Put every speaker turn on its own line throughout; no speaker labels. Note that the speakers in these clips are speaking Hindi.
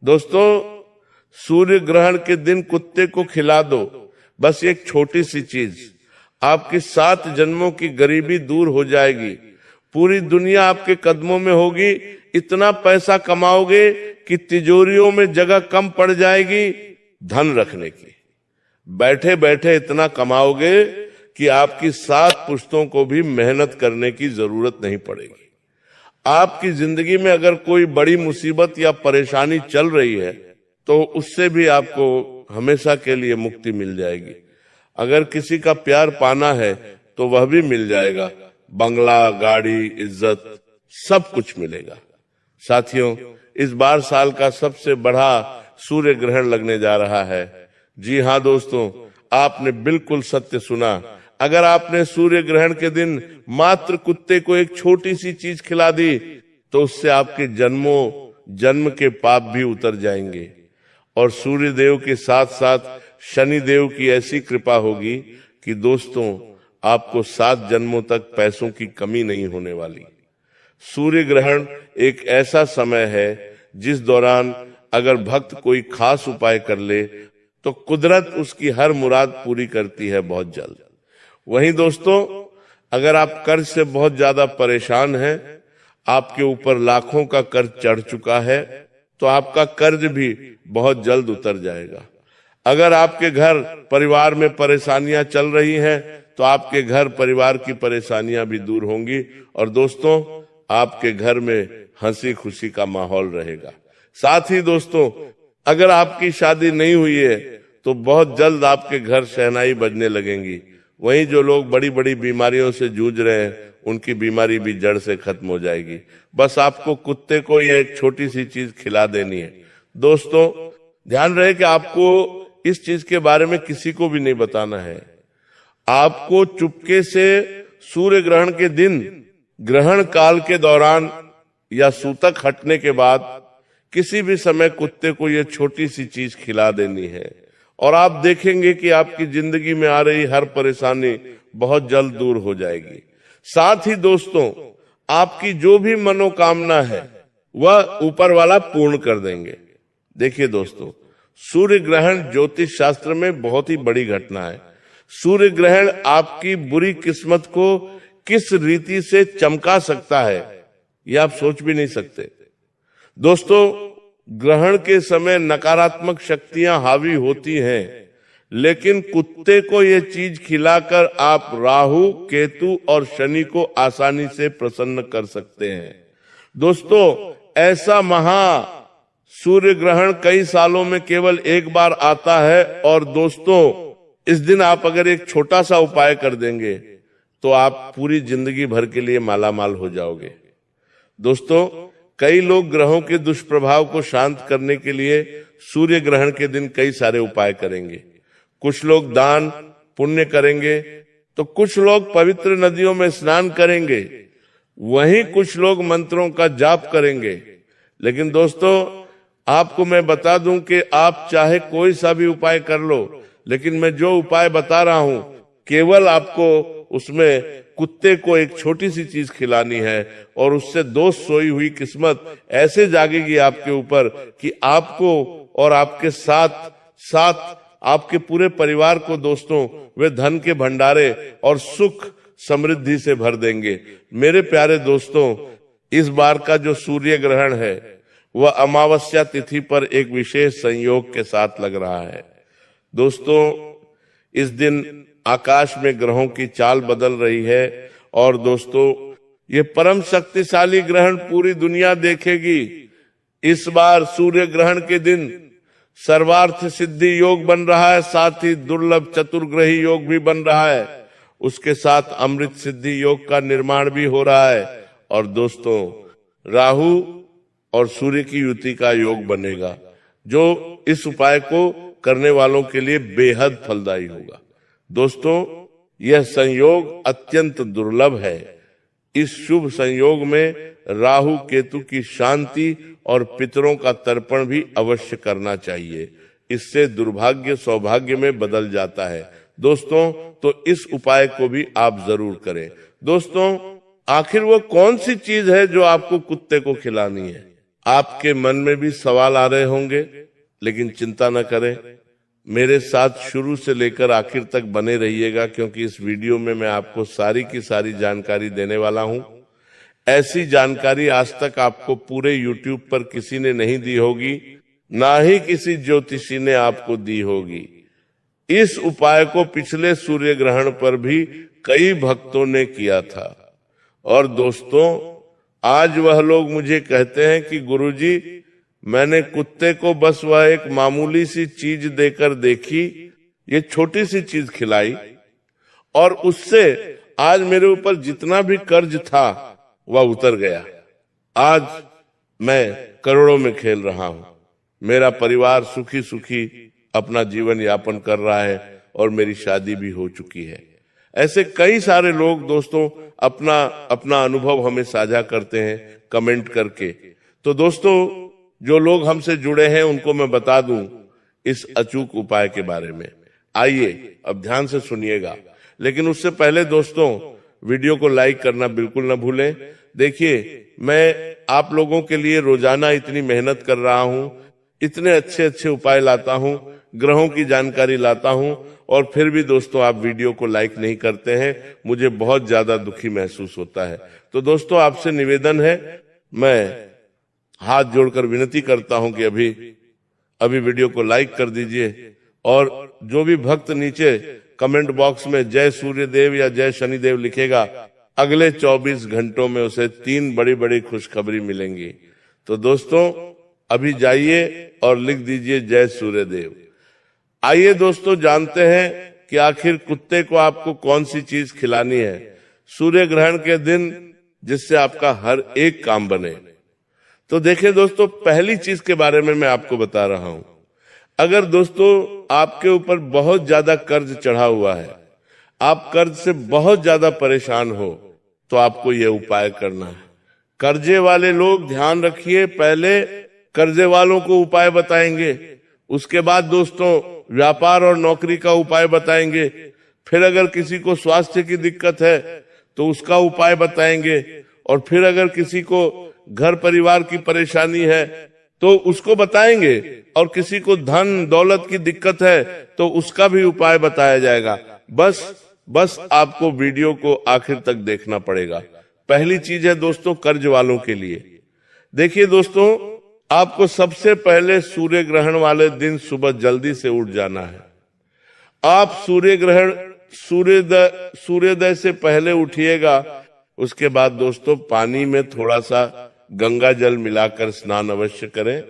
दोस्तों, सूर्य ग्रहण के दिन कुत्ते को खिला दो, बस एक छोटी सी चीज, आपकी 7 जन्मों की गरीबी दूर हो जाएगी। पूरी दुनिया आपके कदमों में होगी। इतना पैसा कमाओगे कि तिजोरियों में जगह कम पड़ जाएगी धन रखने की। बैठे बैठे इतना कमाओगे कि आपकी 7 पुश्तों को भी मेहनत करने की जरूरत नहीं पड़ेगी। आपकी जिंदगी में अगर कोई बड़ी मुसीबत या परेशानी चल रही है तो उससे भी आपको हमेशा के लिए मुक्ति मिल जाएगी। अगर किसी का प्यार पाना है तो वह भी मिल जाएगा। बंगला, गाड़ी, इज्जत, सब कुछ मिलेगा। साथियों, इस बार साल का सबसे बड़ा सूर्य ग्रहण लगने जा रहा है। जी हाँ दोस्तों, आपने बिल्कुल सत्य सुना। अगर आपने सूर्य ग्रहण के दिन मात्र कुत्ते को एक छोटी सी चीज खिला दी तो उससे आपके जन्म के पाप भी उतर जाएंगे और सूर्य देव के साथ साथ शनि देव की ऐसी कृपा होगी कि दोस्तों आपको 7 जन्मों तक पैसों की कमी नहीं होने वाली। सूर्य ग्रहण एक ऐसा समय है जिस दौरान अगर भक्त कोई खास उपाय कर ले तो कुदरत उसकी हर मुराद पूरी करती है बहुत जल्द। वहीं दोस्तों, अगर आप कर्ज से बहुत ज्यादा परेशान हैं, आपके ऊपर लाखों का कर्ज चढ़ चुका है, तो आपका कर्ज भी बहुत जल्द उतर जाएगा। अगर आपके घर परिवार में परेशानियां चल रही हैं तो आपके घर परिवार की परेशानियां भी दूर होंगी और दोस्तों आपके घर में हंसी खुशी का माहौल रहेगा। साथ ही दोस्तों, अगर आपकी शादी नहीं हुई है तो बहुत जल्द आपके घर शहनाई बजने लगेंगी। वहीं जो लोग बड़ी बड़ी बीमारियों से जूझ रहे हैं उनकी बीमारी भी जड़ से खत्म हो जाएगी। बस आपको कुत्ते को ये एक छोटी सी चीज खिला देनी है। दोस्तों, ध्यान रहे कि आपको इस चीज के बारे में किसी को भी नहीं बताना है। आपको चुपके से सूर्य ग्रहण के दिन, ग्रहण काल के दौरान या सूतक हटने के बाद किसी भी समय कुत्ते को ये छोटी सी चीज खिला देनी है और आप देखेंगे कि आपकी जिंदगी में आ रही हर परेशानी बहुत जल्द दूर हो जाएगी। साथ ही दोस्तों, आपकी जो भी मनोकामना है वह ऊपर वाला पूर्ण कर देंगे। देखिए दोस्तों, सूर्य ग्रहण ज्योतिष शास्त्र में बहुत ही बड़ी घटना है। सूर्य ग्रहण आपकी बुरी किस्मत को किस रीति से चमका सकता है यह आप सोच भी नहीं सकते। दोस्तों, ग्रहण के समय नकारात्मक शक्तियां हावी होती हैं, लेकिन कुत्ते को ये चीज खिलाकर आप राहु, केतु और शनि को आसानी से प्रसन्न कर सकते हैं। दोस्तों, ऐसा महा सूर्य ग्रहण कई सालों में केवल एक बार आता है और दोस्तों इस दिन आप अगर एक छोटा सा उपाय कर देंगे तो आप पूरी जिंदगी भर के लिए मालामाल हो जाओगे। दोस्तों, कई लोग ग्रहों के दुष्प्रभाव को शांत करने के लिए सूर्य ग्रहण के दिन कई सारे उपाय करेंगे। कुछ लोग दान पुण्य करेंगे तो कुछ लोग पवित्र नदियों में स्नान करेंगे, वहीं कुछ लोग मंत्रों का जाप करेंगे। लेकिन दोस्तों, आपको मैं बता दूं कि आप चाहे कोई सा भी उपाय कर लो, लेकिन मैं जो उपाय बता रहा हूं केवल आपको उसमें कुत्ते को एक छोटी सी चीज खिलानी है और उससे दोष सोई हुई किस्मत ऐसे जागेगी आपके ऊपर कि आपको और आपके साथ आपके पूरे परिवार को दोस्तों वे धन के भंडारे और सुख समृद्धि से भर देंगे। मेरे प्यारे दोस्तों, इस बार का जो सूर्य ग्रहण है वह अमावस्या तिथि पर एक विशेष संयोग के साथ लग रहा है। दोस्तों, इस दिन आकाश में ग्रहों की चाल बदल रही है और दोस्तों ये परम शक्तिशाली ग्रहण पूरी दुनिया देखेगी। इस बार सूर्य ग्रहण के दिन सर्वार्थ सिद्धि योग बन रहा है, साथ ही दुर्लभ चतुर्ग्रही योग भी बन रहा है। उसके साथ अमृत सिद्धि योग का निर्माण भी हो रहा है और दोस्तों राहु और सूर्य की युति का योग बनेगा जो इस उपाय को करने वालों के लिए बेहद फलदायी होगा। दोस्तों, यह संयोग अत्यंत दुर्लभ है। इस शुभ संयोग में राहु केतु की शांति और पितरों का तर्पण भी अवश्य करना चाहिए। इससे दुर्भाग्य सौभाग्य में बदल जाता है। दोस्तों, तो इस उपाय को भी आप जरूर करें। दोस्तों, आखिर वो कौन सी चीज है जो आपको कुत्ते को खिलानी है? आपके मन में भी सवाल आ रहे होंगे, लेकिन चिंता न करें, मेरे साथ शुरू से लेकर आखिर तक बने रहिएगा, क्योंकि इस वीडियो में मैं आपको सारी की सारी जानकारी देने वाला हूं। ऐसी जानकारी आज तक आपको पूरे YouTube पर किसी ने नहीं दी होगी, ना ही किसी ज्योतिषी ने आपको दी होगी। इस उपाय को पिछले सूर्य ग्रहण पर भी कई भक्तों ने किया था। और दोस्तों, आज वह लोग मुझे कहते हैं कि गुरुजी, मैंने कुत्ते को बस वह एक मामूली सी चीज देकर देखी, ये छोटी सी चीज खिलाई, और उससे आज मेरे ऊपर जितना भी कर्ज था वह उतर गया। आज मैं करोड़ों में खेल रहा हूं, मेरा परिवार सुखी सुखी अपना जीवन यापन कर रहा है और मेरी शादी भी हो चुकी है। ऐसे कई सारे लोग दोस्तों अपना अपना अनुभव हमें साझा करते हैं कमेंट करके। तो दोस्तों, जो लोग हमसे जुड़े हैं उनको मैं बता दूं इस अचूक उपाय के बारे में। आइए अब ध्यान से सुनिएगा, लेकिन उससे पहले दोस्तों वीडियो को लाइक करना बिल्कुल न भूलें। देखिए, मैं आप लोगों के लिए रोजाना इतनी मेहनत कर रहा हूं, इतने अच्छे अच्छे उपाय लाता हूं, ग्रहों की जानकारी लाता हूं, और फिर भी दोस्तों आप वीडियो को लाइक नहीं करते हैं, मुझे बहुत ज्यादा दुखी महसूस होता है। तो दोस्तों, आपसे निवेदन है, मैं हाथ जोड़कर विनती करता हूं कि अभी वीडियो को लाइक कर दीजिए, और जो भी भक्त नीचे कमेंट बॉक्स में जय सूर्यदेव या जय शनिदेव लिखेगा, अगले 24 घंटों में उसे 3 बड़ी बड़ी खुशखबरी मिलेंगी। तो दोस्तों अभी जाइए और लिख दीजिए जय सूर्यदेव। आइए दोस्तों जानते हैं कि आखिर कुत्ते को आपको कौन सी चीज खिलानी है सूर्य ग्रहण के दिन, जिससे आपका हर एक काम बने। तो देखिए दोस्तों, पहली चीज के बारे में मैं आपको बता रहा हूं। अगर दोस्तों आपके ऊपर बहुत ज्यादा कर्ज चढ़ा हुआ है, आप कर्ज से बहुत ज्यादा परेशान हो, तो आपको यह उपाय करना है। कर्जे वाले लोग ध्यान रखिए, पहले कर्जे वालों को उपाय बताएंगे, उसके बाद दोस्तों व्यापार और नौकरी का उपाय बताएंगे, फिर अगर किसी को स्वास्थ्य की दिक्कत है तो उसका उपाय बताएंगे, और फिर अगर किसी को घर परिवार की परेशानी है तो उसको बताएंगे, और किसी को धन दौलत की दिक्कत है तो उसका भी उपाय बताया जाएगा। बस आपको वीडियो को आखिर तक देखना पड़ेगा। पहली चीज है दोस्तों कर्ज वालों के लिए। देखिए दोस्तों, आपको सबसे पहले सूर्य ग्रहण वाले दिन सुबह जल्दी से उठ जाना है। आप सूर्योदय से पहले उठिएगा। उसके बाद दोस्तों पानी में थोड़ा सा गंगा जल मिलाकर स्नान अवश्य करें।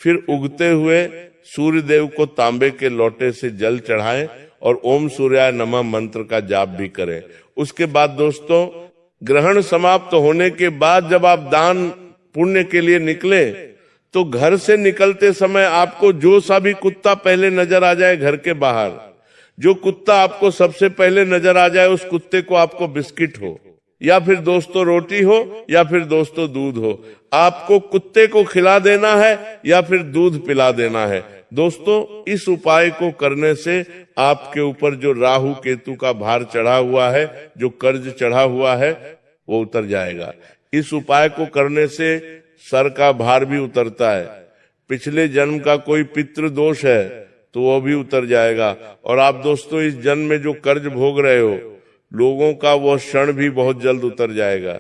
फिर उगते हुए सूर्य देव को तांबे के लोटे से जल चढ़ाएं और ओम सूर्याय नमः मंत्र का जाप भी करें। उसके बाद दोस्तों ग्रहण समाप्त होने के बाद जब आप दान पुण्य के लिए निकले, तो घर से निकलते समय आपको जो सा भी कुत्ता पहले नजर आ जाए घर के बाहर, जो कुत्ता आपको सबसे पहले नजर आ जाए, उस कुत्ते को आपको बिस्किट हो या फिर दोस्तों रोटी हो या फिर दोस्तों दूध हो, आपको कुत्ते को खिला देना है या फिर दूध पिला देना है। दोस्तों इस उपाय को करने से आपके ऊपर जो राहु केतु का भार चढ़ा हुआ है, जो कर्ज चढ़ा हुआ है, वो उतर जाएगा। इस उपाय को करने से सर का भार भी उतरता है। पिछले जन्म का कोई पितृ दोष है तो वो भी उतर जाएगा। और आप दोस्तों इस जन्म में जो कर्ज भोग रहे हो, लोगों का वो क्षण भी बहुत जल्द उतर जाएगा।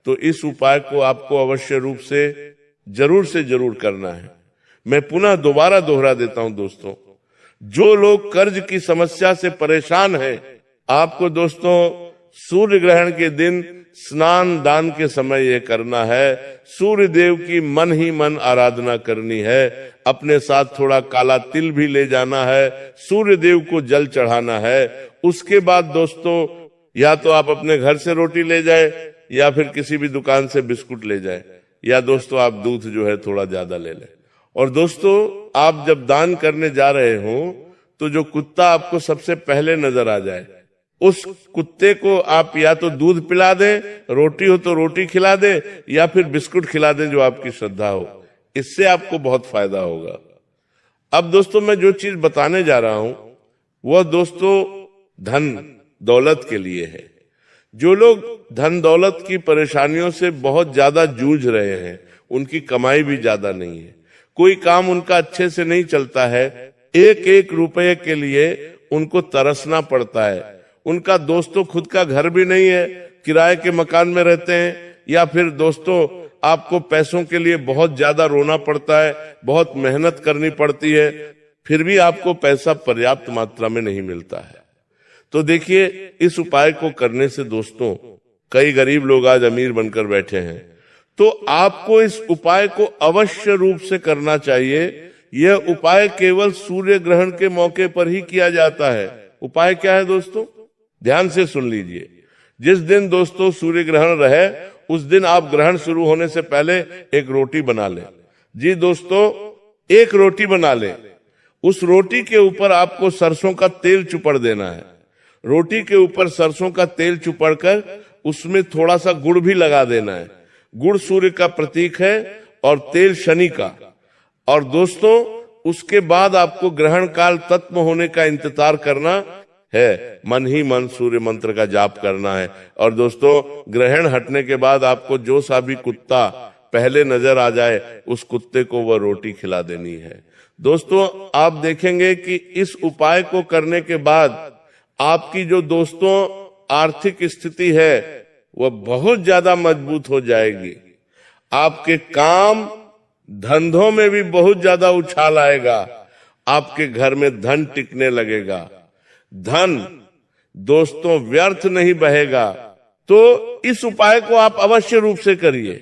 तो इस उपाय को आपको अवश्य रूप से जरूर करना है। मैं पुनः दोबारा दोहरा देता हूं दोस्तों, जो लोग कर्ज की समस्या से परेशान हैं, आपको दोस्तों सूर्य ग्रहण के दिन स्नान दान के समय ये करना है। सूर्य देव की मन ही मन आराधना करनी है। अपने साथ थोड़ा काला तिल भी ले जाना है, सूर्य देव को जल चढ़ाना है। उसके बाद दोस्तों या तो आप अपने घर से रोटी ले जाए या फिर किसी भी दुकान से बिस्कुट ले जाए, या दोस्तों आप दूध जो है थोड़ा ज्यादा ले लें। और दोस्तों आप जब दान करने जा रहे हो तो जो कुत्ता आपको सबसे पहले नजर आ जाए, उस कुत्ते को आप या तो दूध पिला दें, रोटी हो तो रोटी खिला दें, या फिर बिस्कुट खिला दें जो आपकी श्रद्धा हो। इससे आपको बहुत फायदा होगा। अब दोस्तों मैं जो चीज बताने जा रहा हूं वह दोस्तों धन दौलत के लिए है। जो लोग धन दौलत की परेशानियों से बहुत ज्यादा जूझ रहे हैं, उनकी कमाई भी ज्यादा नहीं है, कोई काम उनका अच्छे से नहीं चलता है, एक एक रुपए के लिए उनको तरसना पड़ता है। उनका दोस्तों खुद का घर भी नहीं है, किराए के मकान में रहते हैं, या फिर दोस्तों आपको पैसों के लिए बहुत ज्यादा रोना पड़ता है, बहुत मेहनत करनी पड़ती है, फिर भी आपको पैसा पर्याप्त मात्रा में नहीं मिलता है। तो देखिए, इस उपाय को करने से दोस्तों कई गरीब लोग आज अमीर बनकर बैठे हैं। तो आपको इस उपाय को अवश्य रूप से करना चाहिए। यह उपाय केवल सूर्य ग्रहण के मौके पर ही किया जाता है। उपाय क्या है दोस्तों, ध्यान से सुन लीजिए। जिस दिन दोस्तों सूर्य ग्रहण रहे उस दिन आप ग्रहण शुरू होने से पहले एक रोटी बना लें। जी दोस्तों, एक रोटी बना लें। उस रोटी के ऊपर आपको सरसों का तेल चुपड़ देना है। रोटी के ऊपर सरसों का तेल चुपड़कर उसमें थोड़ा सा गुड़ भी लगा देना है। गुड़ सूर्य का प्रतीक है और तेल शनि का। और दोस्तों उसके बाद आपको ग्रहण काल तत्म होने का इंतजार करना है, मन ही मन सूर्य मंत्र का जाप करना है। और दोस्तों ग्रहण हटने के बाद आपको जो सा भी कुत्ता पहले नजर आ जाए उस कुत्ते को वह रोटी खिला देनी है। दोस्तों आप देखेंगे कि इस उपाय को करने के बाद आपकी जो दोस्तों आर्थिक स्थिति है वह बहुत ज्यादा मजबूत हो जाएगी। आपके काम धंधों में भी बहुत ज्यादा उछाल आएगा। आपके घर में धन टिकने लगेगा। धन दोस्तों व्यर्थ नहीं बहेगा। तो इस उपाय को आप अवश्य रूप से करिए।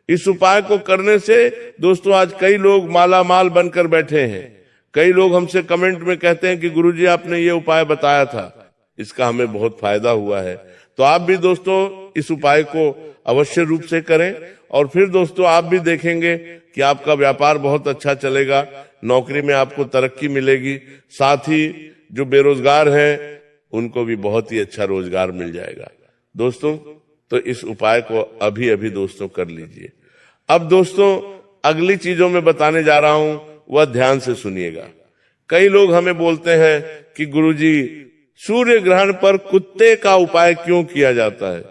इस उपाय को करने से दोस्तों आज कई लोग माला माल बनकर बैठे हैं। कई लोग हमसे कमेंट में कहते हैं कि गुरुजी आपने ये उपाय बताया था, इसका हमें बहुत फायदा हुआ है। तो आप भी दोस्तों इस उपाय को अवश्य रूप से करें और फिर दोस्तों आप भी देखेंगे कि आपका व्यापार बहुत अच्छा चलेगा, नौकरी में आपको तरक्की मिलेगी, साथ ही जो बेरोजगार हैं उनको भी बहुत ही अच्छा रोजगार मिल जाएगा। दोस्तों तो इस उपाय को अभी अभी दोस्तों कर लीजिए। अब दोस्तों अगली चीजों में बताने जा रहा हूं, वह ध्यान से सुनिएगा। कई लोग हमें बोलते हैं कि गुरुजी सूर्य ग्रहण पर कुत्ते का उपाय क्यों किया जाता है,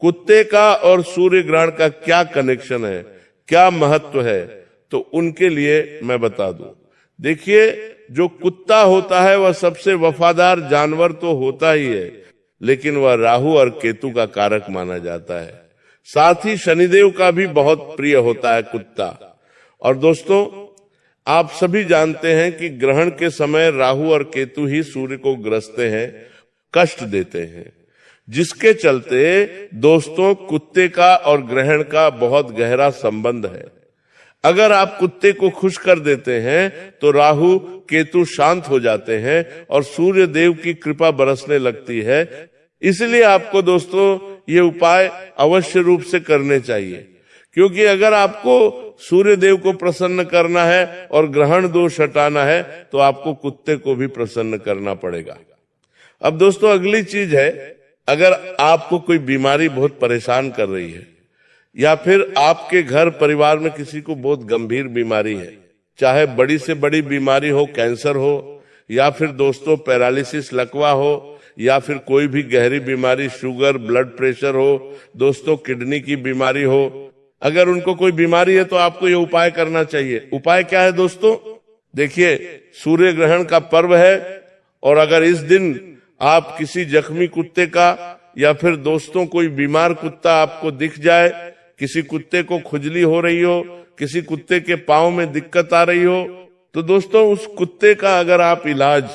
कुत्ते का और सूर्य ग्रहण का क्या कनेक्शन है, क्या महत्व है। तो उनके लिए मैं बता दूं। देखिए, जो कुत्ता होता है वह सबसे वफादार जानवर तो होता ही है, लेकिन वह राहु और केतु का कारक माना जाता है। साथ ही शनिदेव का भी बहुत प्रिय होता है कुत्ता। और दोस्तों आप सभी जानते हैं कि ग्रहण के समय राहु और केतु ही सूर्य को ग्रसते हैं, कष्ट देते हैं, जिसके चलते दोस्तों कुत्ते का और ग्रहण का बहुत गहरा संबंध है। अगर आप कुत्ते को खुश कर देते हैं तो राहु केतु शांत हो जाते हैं और सूर्य देव की कृपा बरसने लगती है। इसलिए आपको दोस्तों ये उपाय अवश्य रूप से करने चाहिए, क्योंकि अगर आपको सूर्य देव को प्रसन्न करना है और ग्रहण दोष हटाना है तो आपको कुत्ते को भी प्रसन्न करना पड़ेगा। अब दोस्तों अगली चीज है, अगर आपको कोई बीमारी बहुत परेशान कर रही है या फिर आपके घर परिवार में किसी को बहुत गंभीर बीमारी है, चाहे बड़ी से बड़ी बीमारी हो, कैंसर हो, या फिर दोस्तों पैरालिसिस लकवा हो, या फिर कोई भी गहरी बीमारी, शुगर, ब्लड प्रेशर हो, दोस्तों किडनी की बीमारी हो, अगर उनको कोई बीमारी है तो आपको ये उपाय करना चाहिए। उपाय क्या है दोस्तों, देखिए सूर्य ग्रहण का पर्व है और अगर इस दिन आप किसी जख्मी कुत्ते का या फिर दोस्तों कोई बीमार कुत्ता आपको दिख जाए, किसी कुत्ते को खुजली हो रही हो, किसी कुत्ते के पांव में दिक्कत आ रही हो, तो दोस्तों उस कुत्ते का अगर आप इलाज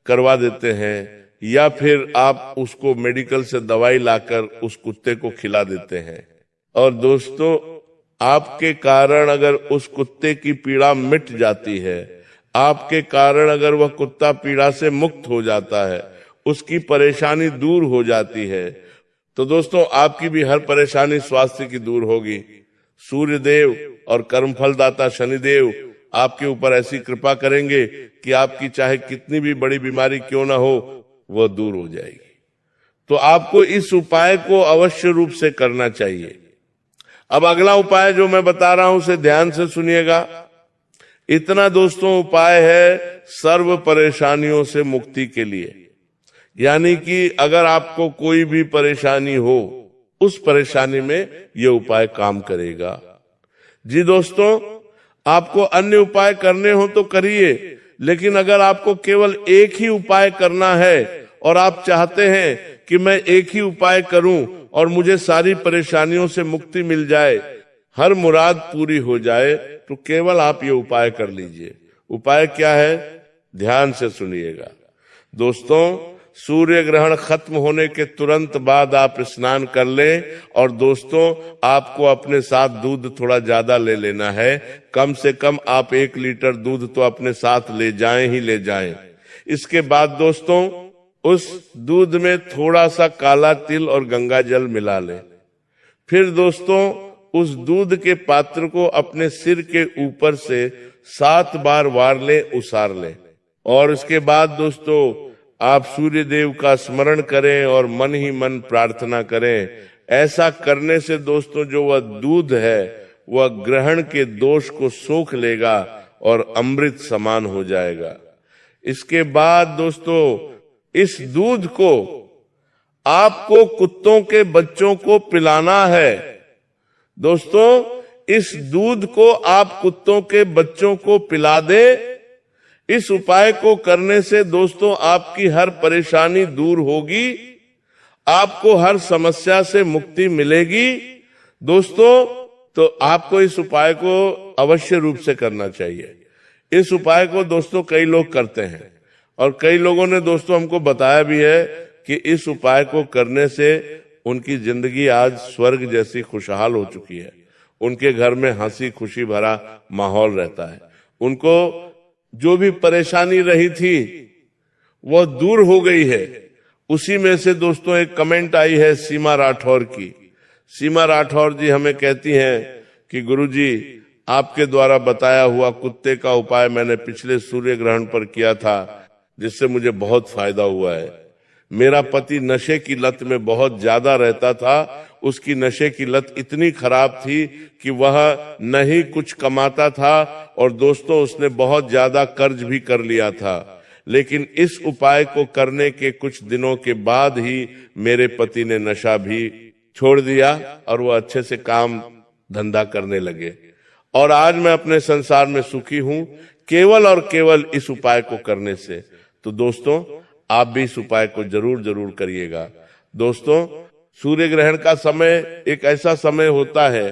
करवा देते हैं या फिर आप उसको मेडिकल से दवाई लाकर उस कुत्ते को खिला देते हैं और दोस्तों आपके कारण अगर उस कुत्ते की पीड़ा मिट जाती है, आपके कारण अगर वह कुत्ता पीड़ा से मुक्त हो जाता है, उसकी परेशानी दूर हो जाती है, तो दोस्तों आपकी भी हर परेशानी स्वास्थ्य की दूर होगी। सूर्य देव और कर्मफलदाता शनिदेव आपके ऊपर ऐसी कृपा करेंगे कि आपकी चाहे कितनी भी बड़ी बीमारी क्यों ना हो वह दूर हो जाएगी। तो आपको इस उपाय को अवश्य रूप से करना चाहिए। अब अगला उपाय जो मैं बता रहा हूं उसे ध्यान से सुनिएगा। इतना दोस्तों उपाय है सर्व परेशानियों से मुक्ति के लिए, यानी कि अगर आपको कोई भी परेशानी हो उस परेशानी में यह उपाय काम करेगा। जी दोस्तों, आपको अन्य उपाय करने हो तो करिए, लेकिन अगर आपको केवल एक ही उपाय करना है और आप चाहते हैं कि मैं एक ही उपाय करूं और मुझे सारी परेशानियों से मुक्ति मिल जाए, हर मुराद पूरी हो जाए, तो केवल आप ये उपाय कर लीजिए। उपाय क्या है? ध्यान से सुनिएगा दोस्तों। सूर्य ग्रहण खत्म होने के तुरंत बाद आप स्नान कर लें, और दोस्तों आपको अपने साथ दूध थोड़ा ज्यादा ले लेना है। कम से कम आप 1 लीटर दूध तो अपने साथ ले जाएं ही ले जाएं। इसके बाद दोस्तों उस दूध में थोड़ा सा काला तिल और गंगा जल मिला लें। फिर दोस्तों उस दूध के पात्र को अपने सिर के ऊपर से 7 बार वार लें, उसार लें, और उसके बाद दोस्तों आप सूर्य देव का स्मरण करें और मन ही मन प्रार्थना करें। ऐसा करने से दोस्तों जो वह दूध है वह ग्रहण के दोष को सोख लेगा और अमृत समान हो जाएगा। इसके बाद दोस्तों इस दूध को आपको कुत्तों के बच्चों को पिलाना है। दोस्तों इस दूध को आप कुत्तों के बच्चों को पिला दें। इस उपाय को करने से दोस्तों आपकी हर परेशानी दूर होगी, आपको हर समस्या से मुक्ति मिलेगी। दोस्तों तो आपको इस उपाय को अवश्य रूप से करना चाहिए। इस उपाय को दोस्तों कई लोग करते हैं, और कई लोगों ने दोस्तों हमको बताया भी है कि इस उपाय को करने से उनकी जिंदगी आज स्वर्ग जैसी खुशहाल हो चुकी है। उनके घर में हंसी खुशी भरा माहौल रहता है। उनको जो भी परेशानी रही थी वह दूर हो गई है। उसी में से दोस्तों एक कमेंट आई है सीमा राठौर की। सीमा राठौर जी हमें कहती हैं कि गुरुजी आपके द्वारा बताया हुआ कुत्ते का उपाय मैंने पिछले सूर्य ग्रहण पर किया था, जिससे मुझे बहुत फायदा हुआ है। मेरा पति नशे की लत में बहुत ज्यादा रहता था। उसकी नशे की लत इतनी खराब थी कि वह न ही कुछ कमाता था, और दोस्तों उसने बहुत ज्यादा कर्ज भी कर लिया था। लेकिन इस उपाय को करने के कुछ दिनों के बाद ही मेरे पति ने नशा भी छोड़ दिया और वो अच्छे से काम धंधा करने लगे, और आज मैं अपने संसार में सुखी हूं, केवल और केवल इस उपाय को करने से। तो दोस्तों आप भी इस उपाय को जरूर जरूर करिएगा। दोस्तों सूर्य ग्रहण का समय एक ऐसा समय होता है,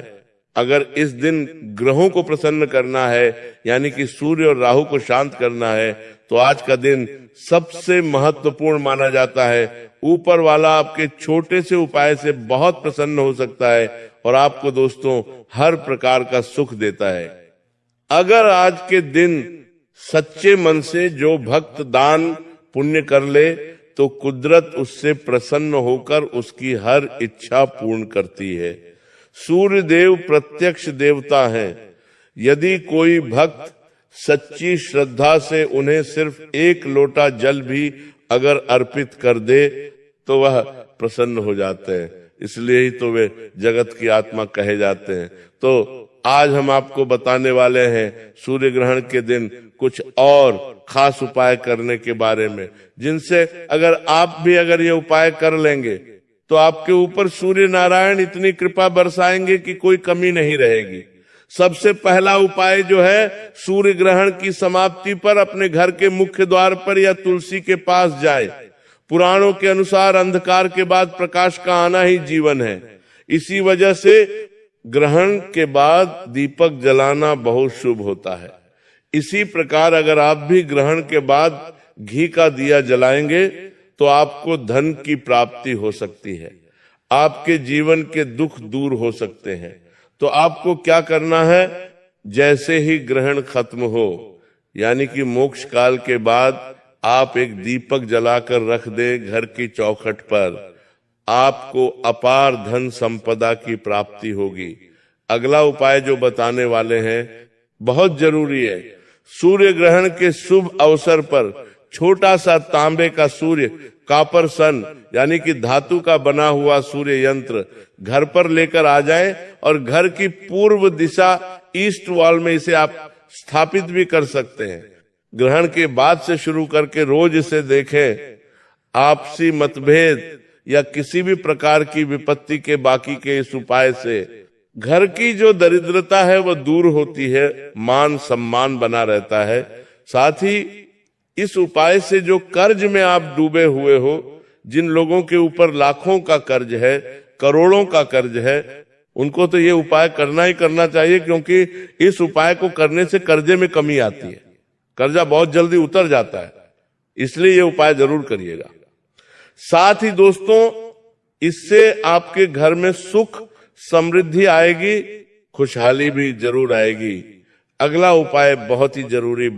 अगर इस दिन ग्रहों को प्रसन्न करना है, यानी कि सूर्य और राहु को शांत करना है, तो आज का दिन सबसे महत्वपूर्ण माना जाता है। ऊपर वाला आपके छोटे से उपाय से बहुत प्रसन्न हो सकता है और आपको दोस्तों हर प्रकार का सुख देता है। अगर आज के दिन सच्चे मन से जो भक्त दान पुण्य कर ले, तो कुदरत उससे प्रसन्न होकर उसकी हर इच्छा पूर्ण करती है। सूर्य देव प्रत्यक्ष देवता हैं। यदि कोई भक्त सच्ची श्रद्धा से उन्हें सिर्फ 1 लोटा जल भी अगर अर्पित कर दे तो वह प्रसन्न हो जाते हैं। इसलिए ही तो वे जगत की आत्मा कहे जाते हैं। तो आज हम आपको बताने वाले हैं सूर्य ग्रहण के दिन कुछ और खास उपाय करने के बारे में, जिनसे अगर आप भी अगर ये उपाय कर लेंगे तो आपके ऊपर सूर्य नारायण इतनी कृपा बरसाएंगे कि कोई कमी नहीं रहेगी। सबसे पहला उपाय जो है, सूर्य ग्रहण की समाप्ति पर अपने घर के मुख्य द्वार पर या तुलसी के पास जाए। पुराणों के अनुसार अंधकार के बाद प्रकाश का आना ही जीवन है। इसी वजह से ग्रहण के बाद दीपक जलाना बहुत शुभ होता है। इसी प्रकार अगर आप भी ग्रहण के बाद घी का दिया जलाएंगे तो आपको धन की प्राप्ति हो सकती है, आपके जीवन के दुख दूर हो सकते हैं। तो आपको क्या करना है, जैसे ही ग्रहण खत्म हो, यानी कि मोक्ष काल के बाद आप एक दीपक जलाकर रख दें घर की चौखट पर, आपको अपार धन संपदा की प्राप्ति होगी। अगला उपाय जो बताने वाले हैं बहुत जरूरी है। सूर्य ग्रहण के शुभ अवसर पर छोटा सा तांबे का सूर्य कॉपर सन यानी कि धातु का बना हुआ सूर्य यंत्र घर पर लेकर आ जाएं और घर की पूर्व दिशा ईस्ट वॉल में इसे आप स्थापित भी कर सकते हैं। ग्रहण के बाद से शुरू करके रोज इसे देखें। आपसी मतभेद या किसी भी प्रकार की विपत्ति के बाकी के इस उपाय से घर की जो दरिद्रता है वह दूर होती है, मान सम्मान बना रहता है। साथ ही इस उपाय से जो कर्ज में आप डूबे हुए हो, जिन लोगों के ऊपर लाखों का कर्ज है, करोड़ों का कर्ज है, उनको तो ये उपाय करना ही करना चाहिए, क्योंकि इस उपाय को करने से कर्जे में कमी आती है, कर्जा बहुत जल्दी उतर जाता है। इसलिए ये उपाय जरूर करिएगा। साथ ही दोस्तों, इससे आपके घर में सुख समृद्धि आएगी, खुशहाली भी जरूर आएगी। अगला उपाय बहुत ही जरूरी